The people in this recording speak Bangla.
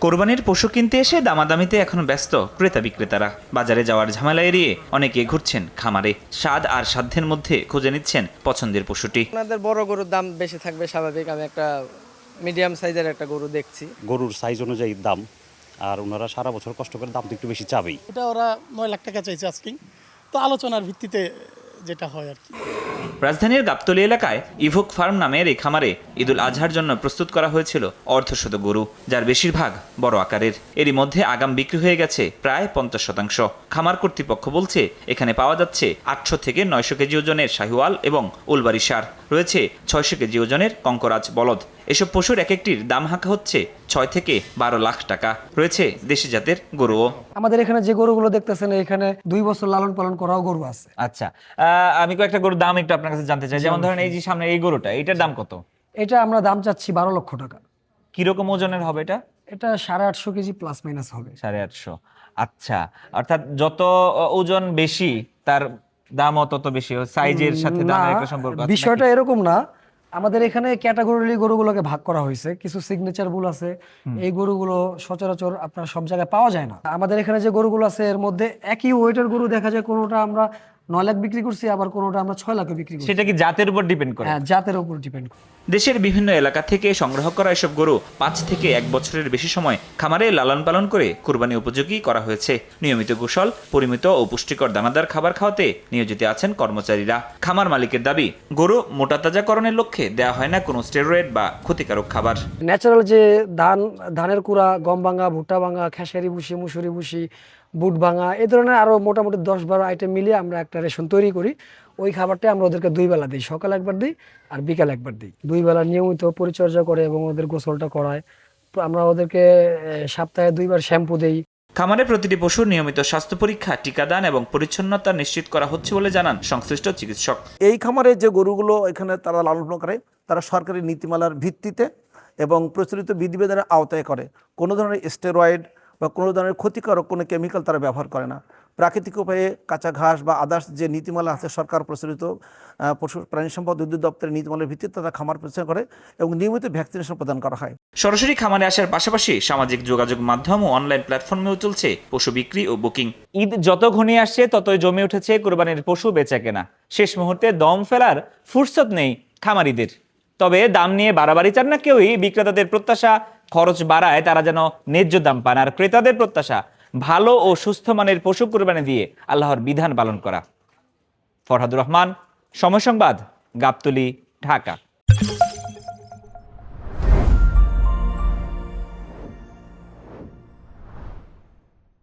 কোরবানির পশু কিনতে এসে দামাদামিতে এখন ব্যস্ত ক্রেতা বিক্রেতারা। বাজারে যাওয়ার ঝামেলা এড়িয়ে অনেকে ঘুরছেন খামারে। স্বাদ আর সাধ্যের মধ্যে খুঁজে নিচ্ছেন পছন্দের পশুটি। আপনাদের বড় গরুর দাম বেশি থাকবে স্বাভাবিক। আমি একটা মিডিয়াম সাইজের একটা গরু দেখছি। গরুর সাইজ অনুযায়ী দাম, আর ওনারা সারা বছর কষ্ট করে দাম তো একটু বেশি চাবেই। এটা ওরা 9 লাখ টাকা চাইছে আস্কিং, তো আলোচনার ভিত্তিতে যেটা হয় আর কি। রাজধানীর গাবতলী এলাকায় ইভোক ফার্ম নামের এই খামারে ঈদুল আজহার জন্য প্রস্তুত করা হয়েছিল অর্ধশত গরু, যার বেশিরভাগ বড় আকারের। এরই মধ্যে আগাম বিক্রি হয়ে গেছে প্রায় 50%। খামার কর্তৃপক্ষ বলছে এখানে পাওয়া যাচ্ছে 800 থেকে 900 কেজি ওজনের শাহিওয়াল এবং উলবাড়ি ষাঁড়, রয়েছে 600 কেজি ওজনের কঙ্করাজ বলদ। এসব পশুর এক একটির দাম হাঁকা হচ্ছে 6 থেকে 12 লাখ টাকা। রয়েছে দেশি জাতের গরুও। আমাদের এখানে যে গরুগুলো দেখতেছেন এখানে 2 বছর লালন পালন করাও গরু আছে। আচ্ছা, আমি কয়েকটা গরুর দাম একটু আপনার কাছে জানতে চাই। যেমন ধরেন এই যে সামনে এই গরুটা, এটার দাম কত? এটা আমরা দাম চাচ্ছি 12 লক্ষ টাকা। কিরকম ওজনের হবে এটা? এটা 850 কেজি প্লাস মাইনাস হবে। 850। আচ্ছা, অর্থাৎ যত ওজন বেশি তার দামও তত বেশি, সাইজের সাথে দামের একটা সম্পর্ক আছে বিষয়টা নাকি? এরকম না। আমাদের এখানে ক্যাটাগরি গরুগুলোকে ভাগ করা হয়েছে। কিছু সিগনেচার বুল আছে, এই গরুগুলো সচরাচর আপনার সব জায়গায় পাওয়া যায় না। আমাদের এখানে যে গরুগুলো আছে এর মধ্যে একই ওয়েটের গরু দেখা যায় কোনোটা আমরা 9 লাখ বিক্রি করছি, আবার কোনোটা আমরা 6 লাখে বিক্রি করছি। সেটা কি জাতের উপর ডিপেন্ড করে? হ্যাঁ, জাতের উপর ডিপেন্ড করে। দেশের বিভিন্ন এলাকা থেকে সংগ্রহ করা এসব গরু 5 থেকে 1 বছরের বেশি সময় খামারে লালন পালন করে কুরবানি উপযোগী করা হয়েছে। নিয়মিত গোসল, পরিমিত ও পুষ্টিকর দানাদার খাবার খাওয়াতে নিয়োজিত আছেন কর্মচারীরা। খামার মালিকের দাবি, গরু মোটাতাজাকরণের লক্ষ্যে দেওয়া হয় না কোনো স্টেরয়েড বা ক্ষতিকারক খাবার। ন্যাচারাল যে ধানের কুড়া, গম ভাঙা, ভুট্টা ভাঙা, খেসারি ভুসি, মুসুরি ভুসি, বুট ভাঙা, এই ধরনের আরো মোটামুটি 10-12 আইটেম মিলিয়ে আমরা একটা রেশন তৈরি করি। ওই খাবারটা আমরা ওদেরকে 2 বেলা দিই, সকাল একবার দিই আর বিকাল একবার দিই। 2 বেলা নিয়মিত পরিচর্যা করে এবং ওদের গোসলটা করায়। তো আমরা ওদেরকে সপ্তাহে 2 বার শ্যাম্পু দেই। খামারে প্রতিটি পশুর নিয়মিত স্বাস্থ্য পরীক্ষা, টিকাদান এবং পরিচ্ছন্নতা নিশ্চিত করা হচ্ছে বলে জানান সংশ্লিষ্ট চিকিৎসক। এই খামারে যে গরুগুলো এখানে তারা লালন পালন করে, তারা সরকারি নীতিমালার ভিত্তিতে এবং প্রচলিত বিধিবিধানের আওতায় করে। কোনো ধরনের স্টেরয়েড বা কোনো ধরনের ক্ষতিকারক কোনো কেমিক্যাল তারা ব্যবহার করে না। প্রাকৃতিক উপায়ে কাঁচা ঘাস বা আদার্স যে নীতিমালা আছে সরকার প্রচলিত পশু প্রাণী সম্পদ উদ্যোগ দপ্তরের নীতিমালার ভিত্তিতে তারা খামার পরিচালনা করে এবং নিয়মিত ভ্যাকসিনেশন প্রদান করা হয়। সরাসরি খামারে আসার পাশাপাশি সামাজিক যোগাযোগ মাধ্যম ও অনলাইন প্ল্যাটফর্মেও চলছে পশু বিক্রি ও বুকিং। ঈদ যত ঘনিয়ে আসছে ততই জমে উঠেছে কোরবানির পশু বেচা কেনা। শেষ মুহূর্তে দম ফেলার ফুরসত নেই খামারিদের। তবে দাম নিয়ে বাড়াবাড়ি চান না কেউই। বিক্রেতাদের প্রত্যাশা, খরচ বাড়ায় তারা যেন ন্যায্য দাম পান, আর ক্রেতাদের প্রত্যাশা ভালো ও সুস্থ মানের পশু কোরবানি দিয়ে আল্লাহর বিধান পালন করা। ফরহাদুর রহমান, সময় সংবাদ, গাবতলী, ঢাকা।